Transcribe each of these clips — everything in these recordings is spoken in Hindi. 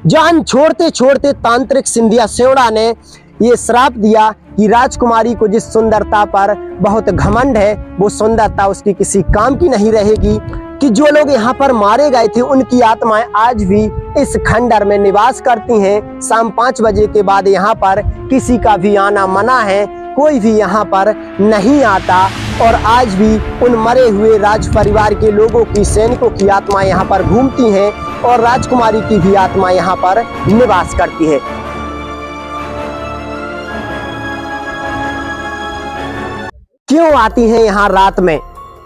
जान छोड़ते छोड़ते तांत्रिक सिंधिया सेवड़ा ने ये श्राप दिया कि राजकुमारी को जिस सुंदरता पर बहुत घमंड है वो सुंदरता उसकी किसी काम की नहीं रहेगी, कि जो लोग यहाँ पर मारे गए थे उनकी आत्माएं आज भी इस खंडर में निवास करती हैं। शाम 5 बजे के बाद यहाँ पर किसी का भी आना मना है, कोई भी यहाँ पर नहीं आता। और आज भी उन मरे हुए राज परिवार के लोगों की, सैनिकों की आत्माएं यहाँ पर घूमती हैं और राजकुमारी की भी आत्मा यहाँ पर निवास करती है। क्यों आती हैं यहाँ रात में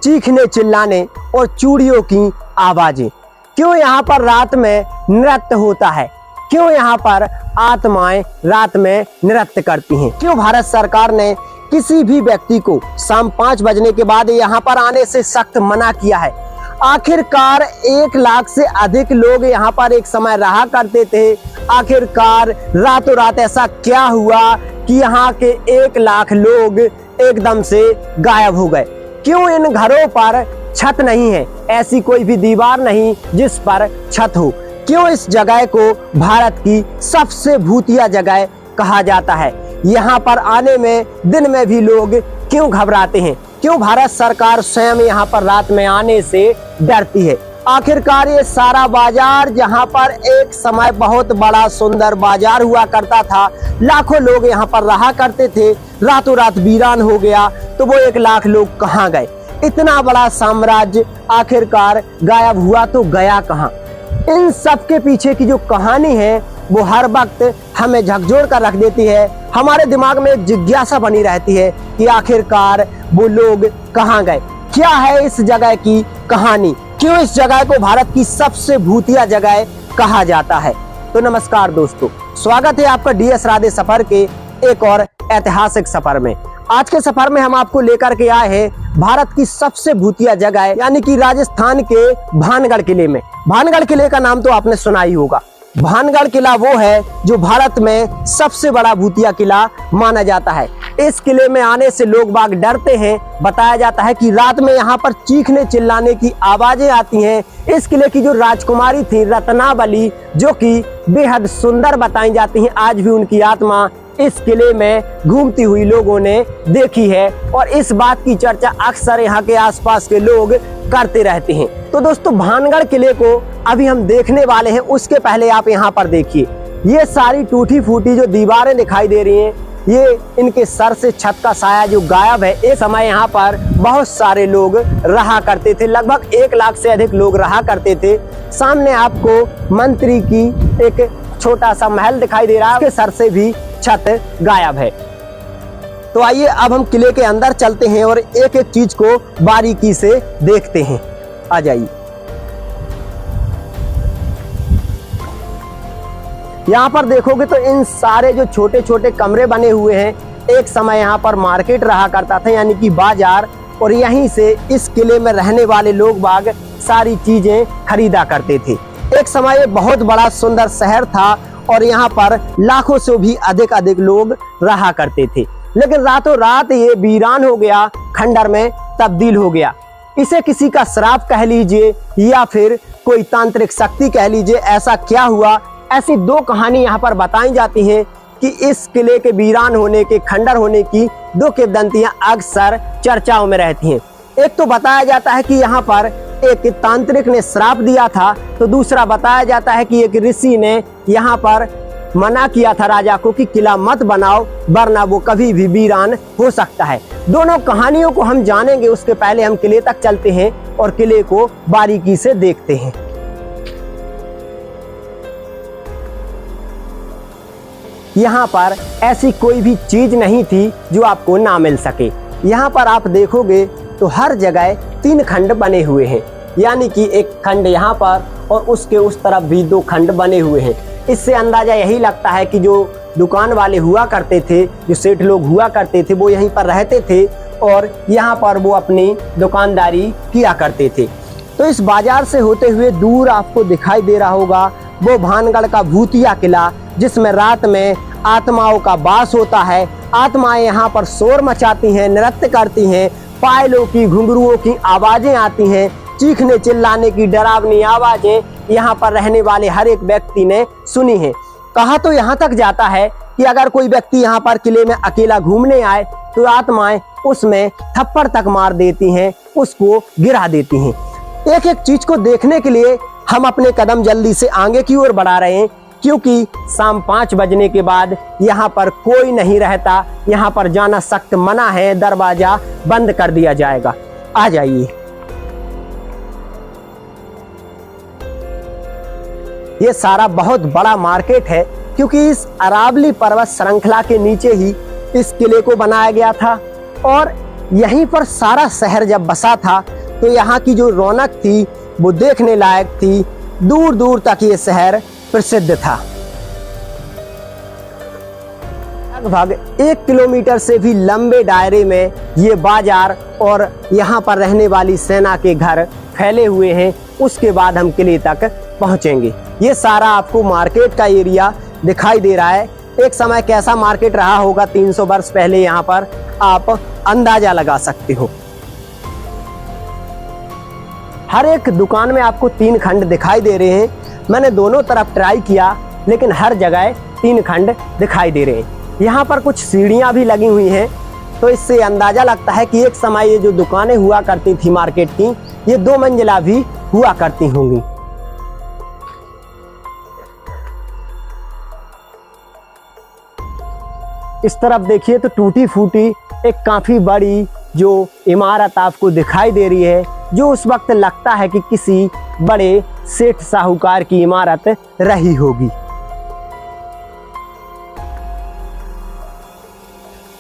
चीखने चिल्लाने और चूड़ियों की आवाजें? क्यों यहाँ पर रात में नृत्य होता है? क्यों यहाँ पर आत्माएं रात में नृत्य करती हैं? क्यों भारत सरकार ने किसी भी व्यक्ति को शाम 5 बजने के बाद यहाँ पर आने से सख्त मना किया है? आखिरकार 1 लाख से अधिक लोग यहाँ पर एक समय रहा करते थे। आखिरकार रातों रात ऐसा क्या हुआ कि यहाँ के 1 लाख लोग एकदम से गायब हो गए? क्यों इन घरों पर छत नहीं है? ऐसी कोई भी दीवार नहीं जिस पर छत हो। क्यों इस जगह को भारत की सबसे भूतिया जगह कहा जाता है? यहाँ पर आने में दिन में भी लोग क्यों घबराते हैं? क्यों भारत सरकार स्वयं यहाँ पर रात में आने से डरती है? आखिरकार ये सारा बाजार, जहाँ पर एक समय बहुत बड़ा सुंदर बाजार हुआ करता था, लाखों लोग यहाँ पर रहा करते थे, रातों रात वीरान हो गया, तो वो 1 लाख लोग कहाँ गए? इतना बड़ा साम्राज्य आखिरकार गायब हुआ तो गया कहाँ? इन सब के पीछे की जो कहानी है वो हर वक्त हमें झकझोर कर रख देती है। हमारे दिमाग में एक जिज्ञासा बनी रहती है कि आखिरकार वो लोग कहाँ गए? क्या है इस जगह की कहानी? क्यों इस जगह को भारत की सबसे भूतिया जगह कहा जाता है? तो नमस्कार दोस्तों, स्वागत है आपका DS राधे सफर के एक और ऐतिहासिक सफर में। आज के सफर में हम आपको लेकर के आए हैं भारत की सबसे भूतिया जगह यानी कि राजस्थान के भानगढ़ किले में। भानगढ़ किले का नाम तो आपने सुना ही होगा। भानगढ़ किला वो है जो भारत में सबसे बड़ा भूतिया किला माना जाता है। इस किले में आने से लोग बाग डरते हैं। बताया जाता है कि रात में यहाँ पर चीखने चिल्लाने की आवाजें आती हैं। इस किले की जो राजकुमारी थी रत्नावली, जो कि बेहद सुंदर बताई जाती हैं, आज भी उनकी आत्मा इस किले में घूमती हुई लोगों ने देखी है और इस बात की चर्चा अक्सर यहाँ के आसपास के लोग करते रहते हैं। तो दोस्तों, भानगढ़ किले को अभी हम देखने वाले हैं। उसके पहले आप यहाँ पर देखिए, ये सारी टूटी फूटी जो दीवारें दिखाई दे रही हैं, ये इनके सर से छत का साया जो गायब है। एक समय यहाँ पर बहुत सारे लोग रहा करते थे, लगभग 1 लाख से अधिक लोग रहा करते थे। सामने आपको मंत्री की एक छोटा सा महल दिखाई दे रहा है, उसके सर से भी छत गायब है। तो आइए अब हम किले के अंदर चलते हैं और एक एक चीज को बारीकी से देखते हैं। आ जाइए। यहाँ पर देखोगे तो इन सारे जो छोटे छोटे कमरे बने हुए हैं, एक समय यहाँ पर मार्केट रहा करता था यानी कि बाजार, और यहीं से इस किले में रहने वाले लोग बाग सारी चीजें खरीदा करते थे। एक समय ये बहुत बड़ा सुंदर शहर था और यहाँ पर लाखों से भी अधिक लोग रहा करते थे, लेकिन रातों रात ये वीरान हो गया, खंडर में तब्दील हो गया। इसे किसी का श्राप कह लीजिए या फिर कोई तांत्रिक शक्ति कह लीजिए। ऐसा क्या हुआ? ऐसी 2 कहानी यहाँ पर बताई जाती हैं कि इस किले के वीरान होने के, खंडर होने की 2 किंवदंतियां अक्सर चर्चाओं में रहती हैं। एक तो बताया जाता है कि यहाँ पर एक तांत्रिक ने श्राप दिया था, तो दूसरा बताया जाता है कि एक ऋषि ने यहाँ पर मना किया था राजा को कि किला मत बनाओ वरना वो कभी भी वीरान हो सकता है। दोनों कहानियों को हम जानेंगे, उसके पहले हम किले तक चलते हैं और किले को बारीकी से देखते हैं। यहाँ पर ऐसी कोई भी चीज नहीं थी जो आपको ना मिल सके। यहाँ पर आप देखोगे तो हर जगह 3 खंड बने हुए हैं, यानी कि एक खंड यहाँ पर और उसके उस तरफ भी 2 खंड बने हुए हैं। इससे अंदाजा यही लगता है कि जो दुकान वाले हुआ करते थे, जो सेठ लोग हुआ करते थे, वो यहीं पर रहते थे और यहाँ पर वो अपनी दुकानदारी किया करते थे। तो इस बाजार से होते हुए दूर आपको दिखाई दे रहा होगा वो भानगढ़ का भूतिया किला, जिसमें रात में आत्माओं का वास होता है। आत्माएं यहाँ पर शोर मचाती हैं, नृत्य करती हैं, पायलों की, घुंघरुओं की आवाजें आती हैं, चीखने चिल्लाने की डरावनी आवाजें यहाँ पर रहने वाले हर एक व्यक्ति ने सुनी है। कहा तो यहाँ तक जाता है कि अगर कोई व्यक्ति यहाँ पर किले में अकेला घूमने आए तो आत्माएं उसमें थप्पड़ तक मार देती हैं, उसको गिरा देती हैं। एक एक चीज को देखने के लिए हम अपने कदम जल्दी से आगे की ओर बढ़ा रहे हैं, क्योंकि शाम 5 बजने के बाद यहाँ पर कोई नहीं रहता। यहाँ पर जाना सख्त मना है, दरवाजा बंद कर दिया जाएगा। आ जाइए। ये सारा बहुत बड़ा मार्केट है, क्योंकि इस अरावली पर्वत श्रृंखला के नीचे ही इस किले को बनाया गया था और यहीं पर सारा शहर जब बसा था तो यहाँ की जो रौनक थी वो देखने लायक थी। दूर दूर तक ये शहर प्रसिद्ध था। लगभग 1 किलोमीटर से भी लंबे दायरे में ये बाजार और यहाँ पर रहने वाली सेना के घर फैले हुए हैं। उसके बाद हम किले तक पहुँचेंगे। ये सारा आपको मार्केट का एरिया दिखाई दे रहा है। एक समय कैसा मार्केट रहा होगा 300 वर्ष पहले, यहाँ पर आप अंदाजा लगा सकते हो। हर एक दुकान में आपको 3 खंड दिखाई दे रहे हैं। मैंने दोनों तरफ ट्राई किया, लेकिन हर जगह 3 खंड दिखाई दे रहे हैं। यहाँ पर कुछ सीढ़ियाँ भी लगी हुई हैं, तो इससे अंदाजा लगता है कि एक समय ये जो दुकानें हुआ करती थी मार्केट की, ये 2 मंजिला भी हुआ करती होंगी। इस तरफ देखिए तो टूटी फूटी एक काफी बड़ी जो इमारत आपको दिखाई दे रही है, जो उस वक्त लगता है कि किसी बड़े सेठ साहूकार की इमारत रही होगी।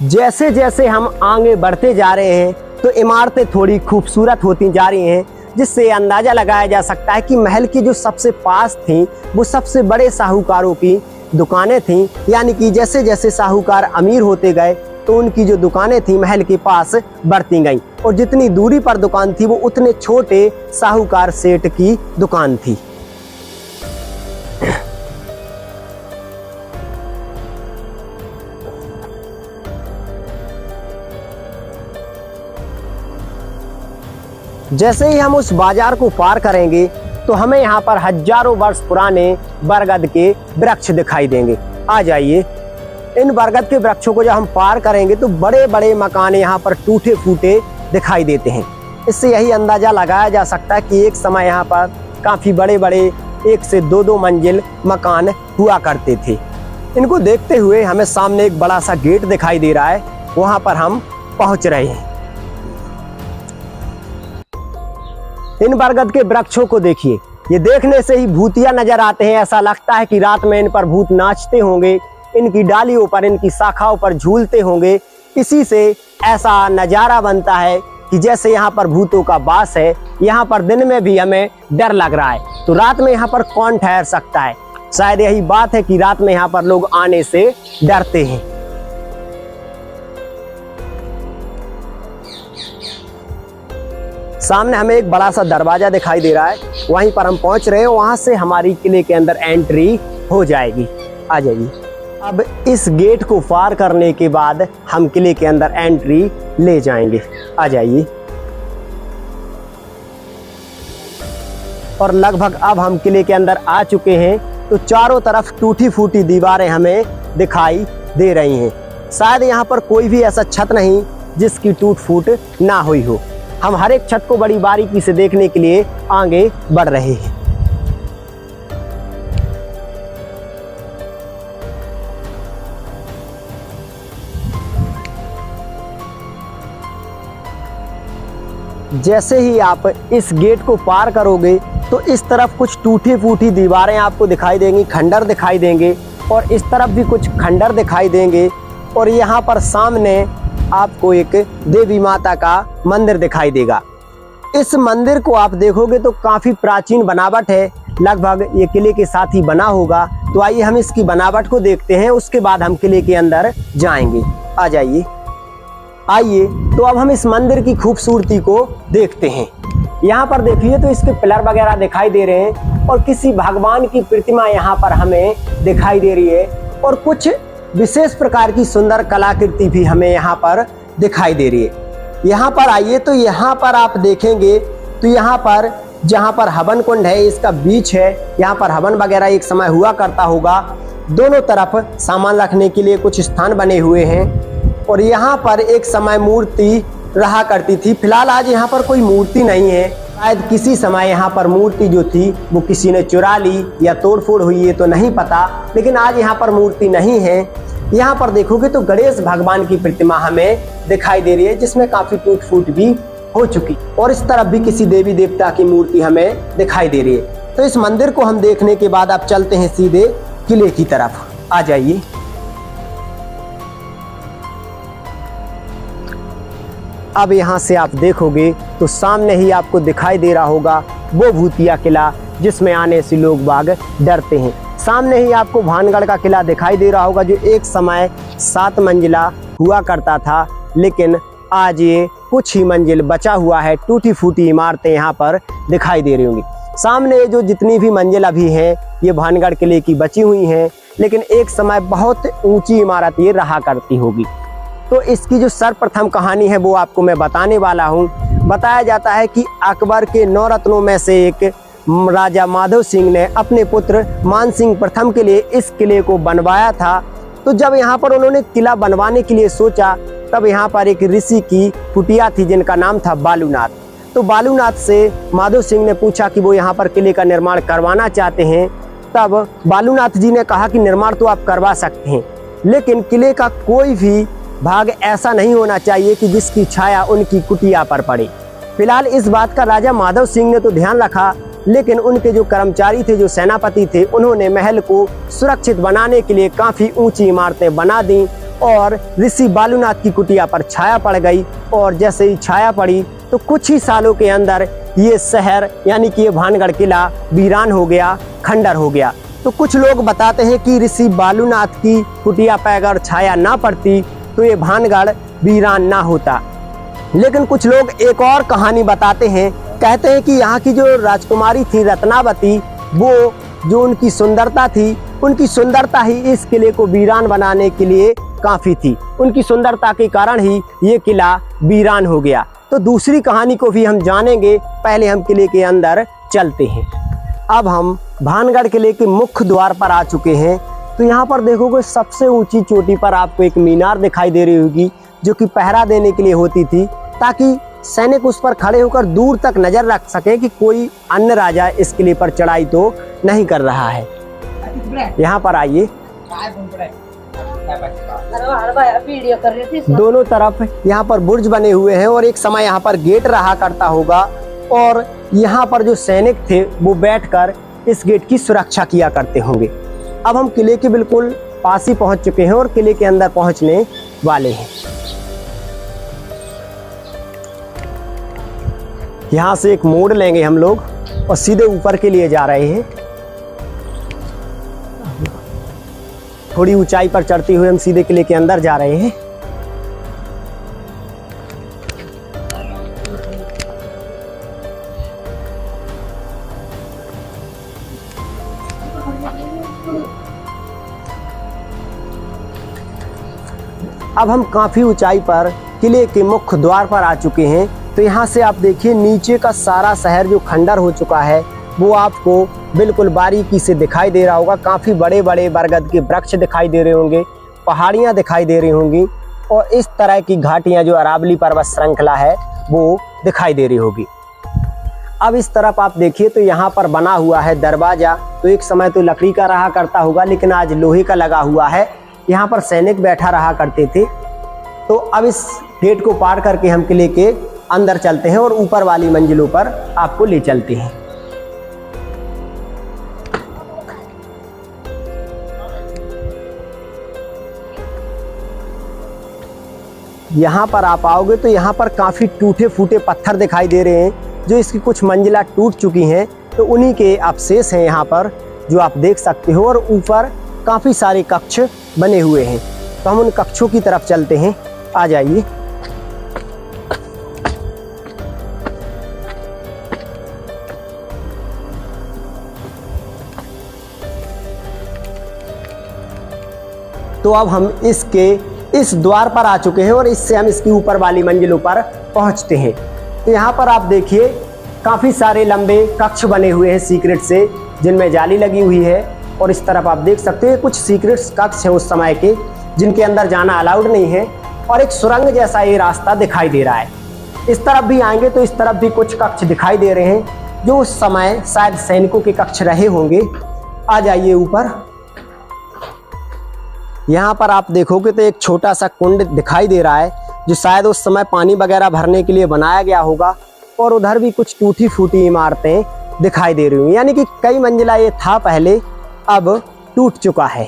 जैसे जैसे हम आगे बढ़ते जा रहे हैं तो इमारतें थोड़ी खूबसूरत होती जा रही हैं, जिससे अंदाजा लगाया जा सकता है कि महल की जो सबसे पास थी वो सबसे बड़े साहूकारों की दुकानें थीं। यानी कि जैसे जैसे साहूकार अमीर होते गए तो उनकी जो दुकानें थीं महल के पास बढ़ती गईं, और जितनी दूरी पर दुकान थी वो उतने छोटे साहूकार सेठ की दुकान थी। जैसे ही हम उस बाजार को पार करेंगे तो हमें यहाँ पर हजारों वर्ष पुराने बरगद के वृक्ष दिखाई देंगे। आ जाइए। इन बरगद के वृक्षों को जब हम पार करेंगे तो बड़े बड़े मकान यहाँ पर टूटे फूटे दिखाई देते हैं। इससे यही अंदाजा लगाया जा सकता है कि एक समय यहाँ पर काफी बड़े बड़े 1 से 2 मंजिल मकान हुआ करते थे। इनको देखते हुए हमें सामने एक बड़ा सा गेट दिखाई दे रहा है, वहां पर हम पहुंच रहे हैं। इन बरगद के वृक्षों को देखिए, ये देखने से ही भूतिया नजर आते हैं। ऐसा लगता है कि रात में इन पर भूत नाचते होंगे, इनकी डालियों पर, इनकी शाखाओं पर झूलते होंगे। इसी से ऐसा नजारा बनता है कि जैसे यहाँ पर भूतों का वास है। यहाँ पर दिन में भी हमें डर लग रहा है, तो रात में यहाँ पर कौन ठहर सकता है? शायद यही बात है कि रात में यहाँ पर लोग आने से डरते हैं। सामने हमें एक बड़ा सा दरवाजा दिखाई दे रहा है, वहीं पर हम पहुंच रहे हैं। वहां से हमारी किले के अंदर एंट्री हो जाएगी। आ जाइए। अब इस गेट को पार करने के बाद हम किले के अंदर एंट्री ले जाएंगे। आ जाइए। और लगभग अब हम किले के अंदर आ चुके हैं, तो चारों तरफ टूटी फूटी दीवारें हमें दिखाई दे रही हैं। शायद यहाँ पर कोई भी ऐसा छत नहीं जिसकी टूट फूट ना हुई हो। हम हर एक छत को बड़ी बारीकी से देखने के लिए आगे बढ़ रहे हैं। जैसे ही आप इस गेट को पार करोगे तो इस तरफ कुछ टूटी फूटी दीवारें आपको दिखाई देंगी, खंडर दिखाई देंगे, और इस तरफ भी कुछ खंडर दिखाई देंगे। और यहाँ पर सामने आपको एक देवी माता का मंदिर दिखाई देगा। इस मंदिर को आप देखोगे तो काफी प्राचीन बनावट है, लगभग ये किले के साथ ही बना होगा। तो आइए हम इसकी बनावट को देखते हैं, उसके बाद हम किले के अंदर जाएंगे। आ जाइए। आइए तो अब हम इस मंदिर की खूबसूरती को देखते हैं। यहाँ पर देखिए तो इसके पिलर वगैरह दिखाई दे रहे हैं, और किसी भगवान की प्रतिमा यहाँ पर हमें दिखाई दे रही है, और कुछ विशेष प्रकार की सुंदर कलाकृति भी हमें यहाँ पर दिखाई दे रही है। यहाँ पर आइए तो यहाँ पर आप देखेंगे तो यहाँ पर जहाँ पर हवन कुंड है, इसका बीच है, यहाँ पर हवन वगैरह एक समय हुआ करता होगा। दोनों तरफ सामान रखने के लिए कुछ स्थान बने हुए हैं और यहाँ पर एक समय मूर्ति रहा करती थी। फिलहाल आज यहाँ पर कोई मूर्ति नहीं है, शायद किसी समय यहाँ पर मूर्ति जो थी वो किसी ने चुरा ली या तोड़फोड़ हुई है तो नहीं पता, लेकिन आज यहाँ पर मूर्ति नहीं है। यहाँ पर देखोगे तो गणेश भगवान की प्रतिमा हमें दिखाई दे रही है, जिसमें काफी टूट फूट भी हो चुकी, और इस तरफ भी किसी देवी देवता की मूर्ति हमें दिखाई दे रही है। तो इस मंदिर को हम देखने के बाद आप चलते हैं सीधे किले की तरफ, आ जाइए। अब यहाँ से आप देखोगे तो सामने ही आपको दिखाई दे रहा होगा वो भूतिया किला, जिसमें आने से लोग बाग डरते हैं। सामने ही आपको भानगढ़ का किला दिखाई दे रहा होगा, जो एक समय 7 मंजिला हुआ करता था, लेकिन आज ये कुछ ही मंजिल बचा हुआ है। टूटी फूटी इमारतें यहाँ पर दिखाई दे रही होंगी। सामने जो जितनी भी मंजिल अभी हैं ये भानगढ़ किले की बची हुई हैं, लेकिन एक समय बहुत ऊंची इमारत ये रहा करती होगी। तो इसकी जो सर्वप्रथम कहानी है वो आपको मैं बताने वाला हूँ। बताया जाता है कि अकबर के 9 रत्नों में से एक राजा माधव सिंह ने अपने पुत्र मान सिंह प्रथम के लिए इस किले को बनवाया था। तो जब यहाँ पर उन्होंने किला बनवाने के लिए सोचा, तब यहाँ पर एक ऋषि की कुटिया थी जिनका नाम था बालूनाथ। तो बालूनाथ से माधव सिंह ने पूछा कि वो यहाँ पर किले का निर्माण करवाना चाहते हैं। तब बालूनाथ जी ने कहा कि निर्माण तो आप करवा सकते हैं, लेकिन किले का कोई भी भाग ऐसा नहीं होना चाहिए कि जिसकी छाया उनकी कुटिया पर पड़े। फिलहाल इस बात का राजा माधव सिंह ने तो ध्यान रखा, लेकिन उनके जो कर्मचारी थे, जो सेनापति थे, उन्होंने महल को सुरक्षित बनाने के लिए काफी ऊंची इमारतें बना दी और ऋषि बालूनाथ की कुटिया पर छाया पड़ गई। और जैसे ही छाया पड़ी तो कुछ ही सालों के अंदर ये शहर यानी कि ये भानगढ़ किला वीरान हो गया, खंडर हो गया। तो कुछ लोग बताते हैं कि ऋषि बालूनाथ की कुटिया पर अगर छाया ना पड़ती तो ये भानगढ़ वीरान ना होता। लेकिन कुछ लोग एक और कहानी बताते हैं, कहते हैं कि यहाँ की जो राजकुमारी थी रत्नावती, वो जो उनकी सुंदरता थी, उनकी सुंदरता ही इस किले को वीरान बनाने के लिए काफी थी। उनकी सुंदरता के कारण ही ये किला वीरान हो गया। तो दूसरी कहानी को भी हम जानेंगे, पहले हम किले के अंदर चलते हैं। अब हम भानगढ़ किले के मुख्य द्वार पर आ चुके हैं। तो यहाँ पर देखोगे सबसे ऊंची चोटी पर आपको एक मीनार दिखाई दे रही होगी, जो कि पहरा देने के लिए होती थी, ताकि सैनिक उस पर खड़े होकर दूर तक नजर रख सके कि कोई अन्य राजा इस किले पर चढ़ाई तो नहीं कर रहा है। यहाँ पर आइए। दोनों तरफ यहाँ पर बुर्ज बने हुए हैं और एक समय यहाँ पर गेट रहा करता होगा, और यहाँ पर जो सैनिक थे वो बैठकर इस गेट की सुरक्षा किया करते होंगे। अब हम किले के बिल्कुल पास ही पहुंच चुके हैं और किले के अंदर पहुंचने वाले हैं। यहाँ से एक मोड़ लेंगे हम लोग और सीधे ऊपर के लिए जा रहे हैं। थोड़ी ऊंचाई पर चढ़ते हुए हम सीधे किले के अंदर जा रहे हैं। अब हम काफी ऊंचाई पर किले के मुख्य द्वार पर आ चुके हैं। तो यहाँ से आप देखिए नीचे का सारा शहर जो खंडर हो चुका है वो आपको बिल्कुल बारीकी से दिखाई दे रहा होगा। काफ़ी बड़े बड़े बरगद के वृक्ष दिखाई दे रहे होंगे, पहाड़ियाँ दिखाई दे रही होंगी, और इस तरह की घाटियाँ जो अरावली पर्वत श्रृंखला है वो दिखाई दे रही होगी। अब इस तरफ आप देखिए तो यहाँ पर बना हुआ है दरवाज़ा। तो एक समय तो लकड़ी का रहा करता होगा, लेकिन आज लोहे का लगा हुआ है। यहाँ पर सैनिक बैठा रहा करते थे। तो अब इस गेट को पार करके हम किले के अंदर चलते हैं और ऊपर वाली मंजिलों पर आपको ले चलते हैं। यहाँ पर आप आओगे तो यहाँ पर काफ़ी टूटे फूटे पत्थर दिखाई दे रहे हैं, जो इसकी कुछ मंजिला टूट चुकी हैं। तो उन्हीं के अवशेष हैं यहाँ पर, जो आप देख सकते हो। और ऊपर काफ़ी सारे कक्ष बने हुए हैं। तो हम उन कक्षों की तरफ चलते हैं, आ जाइए। तो अब हम इस द्वार पर आ चुके हैं और इससे हम इसकी ऊपर वाली मंजिलों पर पहुंचते हैं। तो यहाँ पर आप देखिए काफ़ी सारे लंबे कक्ष बने हुए हैं सीक्रेट से, जिनमें जाली लगी हुई है। और इस तरफ आप देख सकते हैं कुछ सीक्रेट कक्ष हैं उस समय के, जिनके अंदर जाना अलाउड नहीं है। और एक सुरंग जैसा ये रास्ता दिखाई दे रहा है। इस तरफ भी आएंगे तो इस तरफ भी कुछ कक्ष दिखाई दे रहे हैं, जो उस समय शायद सैनिकों के कक्ष रहे होंगे। आ जाइए ऊपर। यहाँ पर आप देखोगे तो एक छोटा सा कुंड दिखाई दे रहा है, जो शायद उस समय पानी वगैरह भरने के लिए बनाया गया होगा। और उधर भी कुछ टूटी फूटी इमारतें दिखाई दे रही होंगी, यानी कि कई मंजिला ये था पहले, अब टूट चुका है।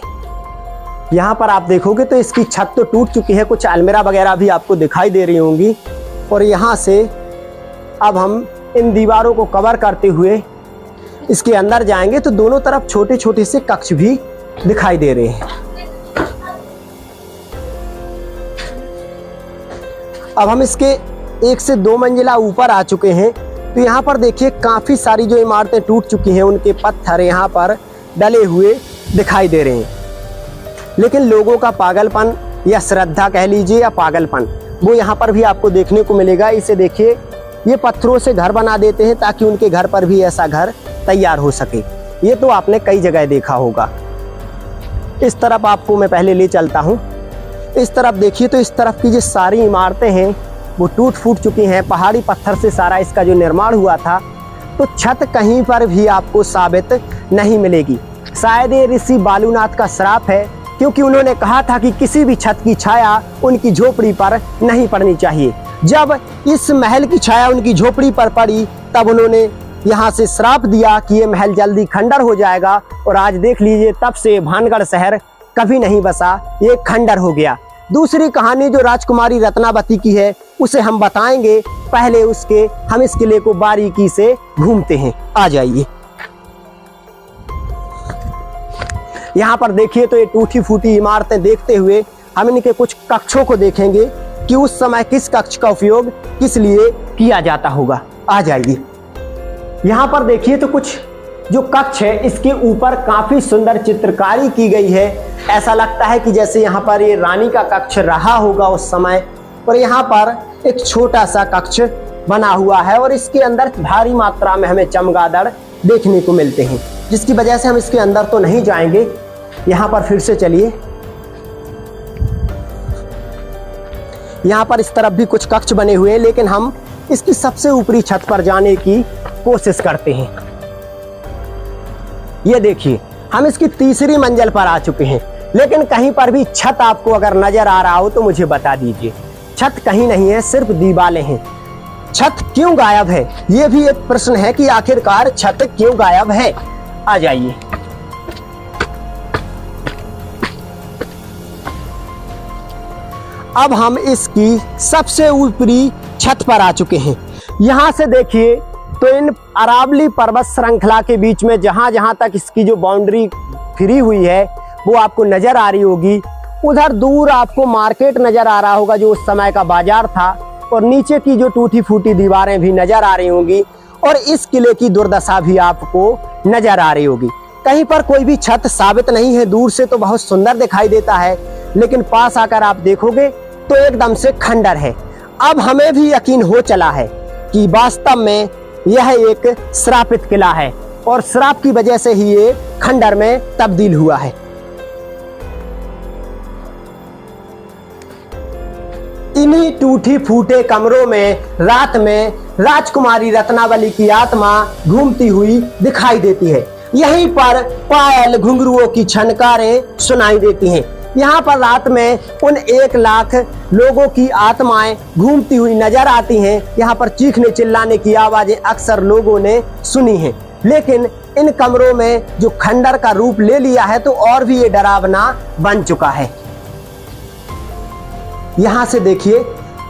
यहाँ पर आप देखोगे तो इसकी छत तो टूट चुकी है, कुछ अलमीरा वगैरह भी आपको दिखाई दे रही होंगी। और यहाँ से अब हम इन दीवारों को कवर करते हुए इसके अंदर जाएंगे तो दोनों तरफ छोटे छोटे से कक्ष भी दिखाई दे रहे हैं। अब हम इसके 1 से 2 मंजिला ऊपर आ चुके हैं। तो यहाँ पर देखिए काफ़ी सारी जो इमारतें टूट चुकी हैं, उनके पत्थर यहाँ पर डले हुए दिखाई दे रहे हैं। लेकिन लोगों का पागलपन या श्रद्धा कह लीजिए या पागलपन, वो यहाँ पर भी आपको देखने को मिलेगा। इसे देखिए, ये पत्थरों से घर बना देते हैं ताकि उनके घर पर भी ऐसा घर तैयार हो सके। ये तो आपने कई जगह देखा होगा। इस तरफ आपको मैं पहले ले चलता हूँ। इस तरफ देखिए तो इस तरफ की जो सारी इमारतें हैं वो टूट फूट चुकी हैं। पहाड़ी पत्थर से सारा इसका जो निर्माण हुआ था, तो छत कहीं पर भी आपको साबित नहीं मिलेगी। शायद ये ऋषि बालूनाथ का श्राप है, क्योंकि उन्होंने कहा था कि किसी भी छत की छाया उनकी झोपड़ी पर नहीं पड़नी चाहिए। जब इस महल की छाया उनकी झोपड़ी पर पड़ी, तब उन्होंने यहाँ से श्राप दिया कि ये महल जल्दी खंडर हो जाएगा। और आज देख लीजिए, तब से भानगढ़ शहर कभी नहीं बसा, ये खंडर हो गया। दूसरी कहानी जो राजकुमारी रत्नावती की है, उसे हम बताएंगे। पहले उसके हम इस किले को बारीकी से घूमते हैं। आ जाइए। यहाँ पर देखिए तो ये टूटी फूटी इमारतें देखते हुए हम इनके कुछ कक्षों को देखेंगे कि उस समय किस कक्ष का उपयोग किस लिए किया जाता होगा। आ जाइए। यहाँ पर देखिए तो कुछ जो कक्ष है, इसके ऊपर काफी सुंदर चित्रकारी की गई है। ऐसा लगता है कि जैसे यहाँ पर ये रानी का कक्ष रहा होगा उस समय। और यहाँ पर एक छोटा सा कक्ष बना हुआ है और इसके अंदर भारी मात्रा में हमें चमगादड़ देखने को मिलते हैं, जिसकी वजह से हम इसके अंदर तो नहीं जाएंगे। यहाँ पर फिर से चलिए। यहाँ पर इस तरफ भी कुछ कक्ष बने हुए हैं, लेकिन हम इसकी सबसे ऊपरी छत पर जाने की कोशिश करते हैं। ये देखिए, हम इसकी 3री मंजिल पर आ चुके हैं, लेकिन कहीं पर भी छत आपको अगर नजर आ रहा हो तो मुझे बता दीजिए। छत कहीं नहीं है, सिर्फ दीवारें हैं। छत क्यों गायब है, ये भी एक प्रश्न है कि आखिरकार छत क्यों गायब है। आ जाइए। अब हम इसकी सबसे ऊपरी छत पर आ चुके हैं। यहाँ से देखिए तो इन अरावली पर्वत श्रृंखला के बीच में जहां जहां तक इसकी जो बाउंड्री फिरी हुई है वो आपको नजर आ रही होगी। उधर दूर आपको मार्केट नजर आ रहा होगा, जो उस समय का बाजार था। और नीचे की जो टूटी फूटी दीवारें भी नजर आ रही होंगी। और इस किले की दुर्दशा भी आपको नजर आ रही होगी। कहीं पर कोई भी छत साबित नहीं है। दूर से तो बहुत सुंदर दिखाई देता है, लेकिन पास आकर आप देखोगे तो एकदम से खंडर है। अब हमें भी यकीन हो चला है कि वास्तव में यह एक श्रापित किला है और श्राप की वजह से ही ये खंडर में तब्दील हुआ है। इन्हीं टूटी फूटे कमरों में रात में राजकुमारी रत्नावली की आत्मा घूमती हुई दिखाई देती है। यहीं पर पायल घुंघरुओं की छनकारें सुनाई देती हैं। यहाँ पर रात में उन 1 लाख लोगों की आत्माएं घूमती हुई नजर आती हैं। यहाँ पर चीखने चिल्लाने की आवाजें अक्सर लोगों ने सुनी हैं। लेकिन इन कमरों में जो खंडर का रूप ले लिया है, तो और भी ये डरावना बन चुका है। यहाँ से देखिए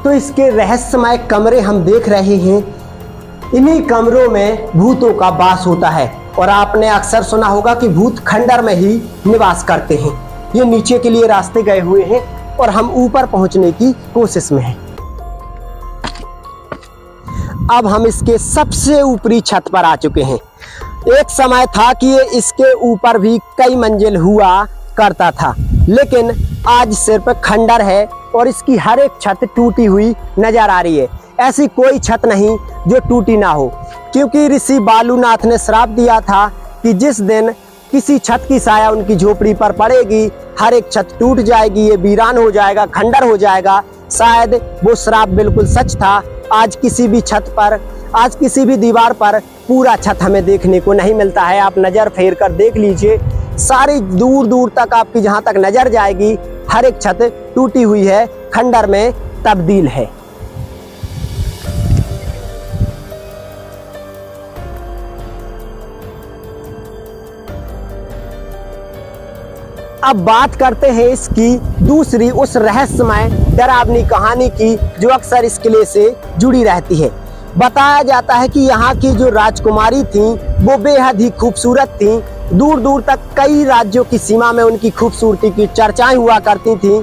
तो इसके रहस्यमय कमरे हम देख रहे हैं। इन्हीं कमरों में भूतों का वास होता है। और आपने अक्सर सुना होगा कि भूत खंडर में ही निवास करते हैं। ये नीचे के लिए रास्ते गए हुए हैं और हम ऊपर पहुंचने की कोशिश में हैं। अब हम इसके सबसे ऊपरी छत पर आ चुके हैं। एक समय था कि ये इसके ऊपर भी कई मंजिल हुआ करता था, लेकिन आज सिर्फ खंडर है और इसकी हर एक छत टूटी हुई नजर आ रही है। ऐसी कोई छत नहीं जो टूटी ना हो, क्योंकि ऋषि बालूनाथ ने श्राप दिया था कि जिस दिन किसी छत की साया उनकी झोपड़ी पर पड़ेगी, हर एक छत टूट जाएगी, ये वीरान हो जाएगा, खंडर हो जाएगा। शायद वो श्राप बिल्कुल सच था। आज किसी भी छत पर, आज किसी भी दीवार पर पूरा छत हमें देखने को नहीं मिलता है। आप नजर फेर कर देख लीजिए, सारी दूर दूर तक आपकी जहां तक नजर जाएगी, हर एक छत टूटी हुई है, खंडर में तब्दील है। अब बात करते हैं इसकी दूसरी उस रहस्यमय डरावनी कहानी की जो अक्सर इस किले से जुड़ी रहती है। बताया जाता है कि यहाँ की जो राजकुमारी थी वो बेहद ही खूबसूरत थी। दूर दूर तक कई राज्यों की सीमा में उनकी खूबसूरती की चर्चाएं हुआ करती थी।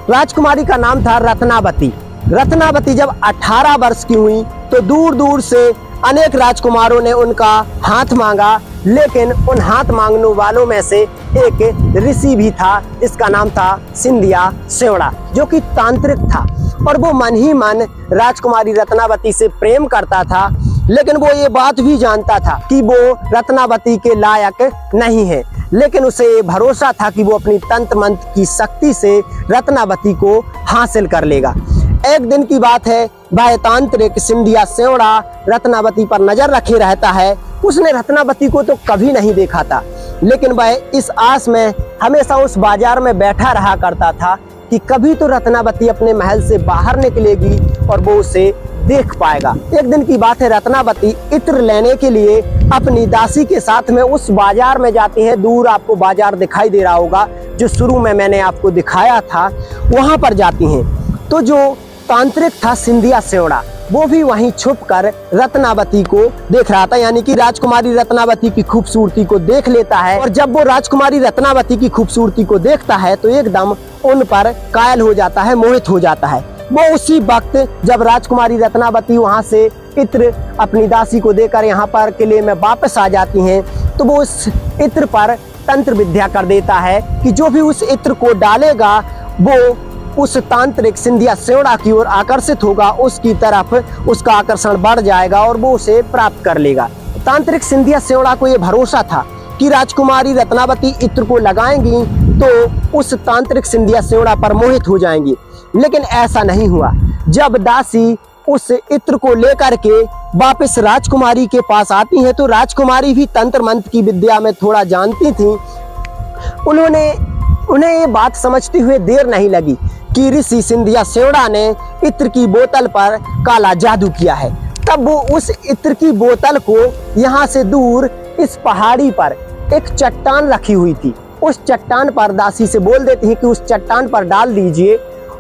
राजकुमारी का नाम था रत्नावती। रत्नावती जब 18 वर्ष की हुई तो दूर दूर से अनेक राजकुमारों ने उनका हाथ मांगा, लेकिन उन हाथ मांगने वालों में से एक ऋषि भी था, जिसका नाम था सिंधिया सेवड़ा, जो कि तांत्रिक था और वो मन ही मन राजकुमारी रत्नावती से प्रेम करता था। लेकिन वो ये बात भी जानता था कि वो रत्नावती के लायक नहीं है, लेकिन उसे ये भरोसा था कि वो अपनी तंत्र मंत्र की शक्ति से रत्नावती को हासिल कर लेगा। एक दिन की बात है, वह तांत्रिक सिंधिया सेवड़ा रत्नावती पर नजर रखे रहता है। उसने रत्नावती को तो कभी नहीं देखा था, लेकिन वह इस आस में हमेशा उस बाजार में बैठा रहा करता था कि कभी तो रत्नावती अपने महल से बाहर निकलेगी और वो उसे देख पाएगा। एक दिन की बात है, रत्नावती इत्र लेने के लिए अपनी दासी के साथ में उस बाजार में जाती है। दूर आपको बाजार दिखाई दे रहा होगा, जो शुरू में मैंने आपको दिखाया था, वहां पर जाती हैं। तो जो तांत्रिक था सिंधिया सेवड़ा, वो भी वहीं छुपकर रत्नावती को देख रहा था, यानी कि राजकुमारी रत्नावती की खूबसूरती को देख लेता है। और जब वो राजकुमारी रत्नावती की खूबसूरती को देखता है तो एकदम उन पर कायल हो जाता है, मोहित हो जाता है। वो उसी वक्त जब राजकुमारी रत्नावती वहां से इत्र अपनी दासी को देकर यहाँ पर किले में वापस आ जाती हैं, तो वो उस इत्र पर तंत्र विद्या कर देता है कि जो भी उस इत्र को डालेगा वो उस तांत्रिक सिंधिया सेवड़ा की ओर आकर्षित होगा, उसकी तरफ उसका आकर्षण बढ़ जाएगा और वो उसे प्राप्त कर लेगा। तांत्रिक सिंधिया सेवड़ा को ये भरोसा था कि राजकुमारी रत्नावती इत्र को लगाएंगी तो उस तांत्रिक सिंधिया सेवड़ा पर मोहित हो जाएंगी, लेकिन ऐसा नहीं हुआ। जब दासी उस इत्र को लेकर के वापस राजकुमारी के पास आती है तो राजकुमारी भी तंत्र मंत्र की विद्या में थोड़ा जानती थी। उन्हें ये बात समझते हुए देर नहीं लगी कि ऋषि सिंधिया सेवड़ा ने इत्र की बोतल पर काला जादू किया है। तब वो उस इत्र की बोतल को यहाँ से दूर इस पहाड़ी पर एक चट्टान रखी हुई थी, उस चट्टान पर दासी से बोल देती है कि उस चट्टान पर डाल दीजिए,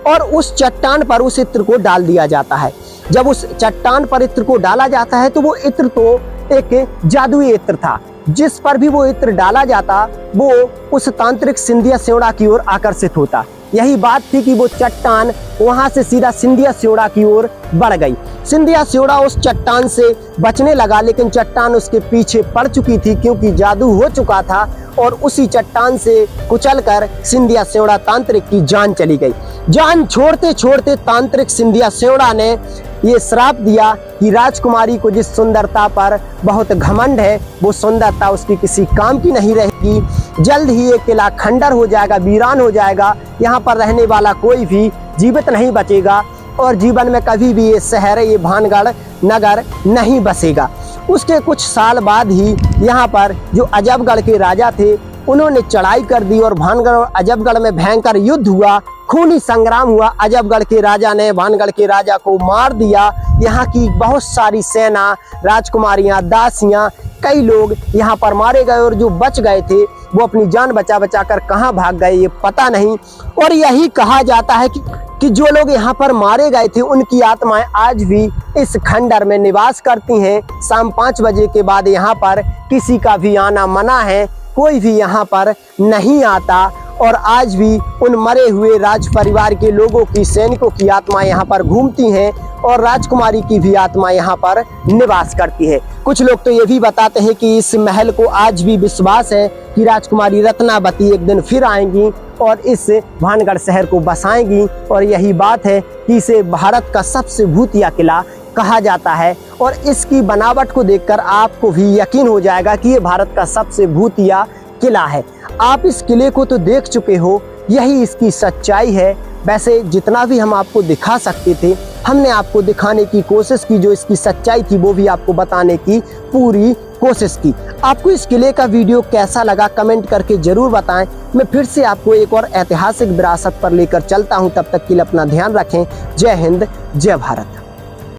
और उस चट्टान पर उस इत्र को डाल दिया जाता है। जब उस चट्टान पर इत्र को डाला जाता है तो वो इत्र तो एक जादुई इत्र था, जिस पर भी वो इत्र डाला जाता वो उस तांत्रिक सिंधिया सेवड़ा की ओर आकर्षित होता। यही बात थी कि वो चट्टान वहां से सीधा सिंधिया सेवड़ा की ओर बढ़ गई। सिंधिया सेवड़ा उस चट्टान से बचने लगा, लेकिन चट्टान उसके पीछे पड़ चुकी थी क्योंकि जादू हो चुका था, और उसी चट्टान से कुचलकर सिंधिया सेवड़ा तांत्रिक की जान चली गई। जान छोड़ते छोड़ते तांत्रिक सिंधिया सेवड़ा ने ये श्राप दिया कि राजकुमारी को जिस सुंदरता पर बहुत घमंड है, वो सुंदरता उसकी किसी काम की नहीं रहेगी। जल्द ही ये किला खंडर हो जाएगा, वीरान हो जाएगा, यहाँ पर रहने वाला कोई भी जीवित नहीं बचेगा और जीवन में कभी भी ये शहर, ये भानगढ़ नगर नहीं बसेगा। उसके कुछ साल बाद ही यहाँ पर जो अजबगढ़ के राजा थे उन्होंने चढ़ाई कर दी और भानगढ़ और अजबगढ़ में भयंकर युद्ध हुआ, खूनी संग्राम हुआ। अजबगढ़ के राजा ने भानगढ़ के राजा को मार दिया। यहाँ की बहुत सारी सेना, राजकुमारियां, दासियां, कई लोग यहाँ पर मारे गए और जो बच गए थे वो अपनी जान बचा बचा कर कहाँ भाग गए ये पता नहीं। और यही कहा जाता है कि जो लोग यहाँ पर मारे गए थे उनकी आत्माएं आज भी इस खंडर में निवास करती हैं। शाम 5 बजे के बाद यहाँ पर किसी का भी आना मना है, कोई भी यहाँ पर नहीं आता। और आज भी उन मरे हुए राज परिवार के लोगों की, सैनिकों की आत्माएं यहाँ पर घूमती हैं और राजकुमारी की भी आत्मा यहाँ पर निवास करती है। कुछ लोग तो ये भी बताते हैं कि इस महल को आज भी विश्वास है कि राजकुमारी रत्नावती एक दिन फिर आएंगी और इस भानगढ़ शहर को बसाएंगी। और यही बात है कि इसे भारत का सबसे भूतिया किला कहा जाता है। और इसकी बनावट को देखकर आपको भी यकीन हो जाएगा कि ये भारत का सबसे भूतिया किला है। आप इस किले को तो देख चुके हो, यही इसकी सच्चाई है। वैसे जितना भी हम आपको दिखा सकते थे हमने आपको दिखाने की कोशिश की, जो इसकी सच्चाई थी वो भी आपको बताने की पूरी कोशिश की। आपको इस किले का वीडियो कैसा लगा कमेंट करके जरूर बताएं। मैं फिर से आपको एक और ऐतिहासिक विरासत पर लेकर चलता हूं, तब तक के लिए अपना ध्यान रखें। जय हिंद, जय भारत।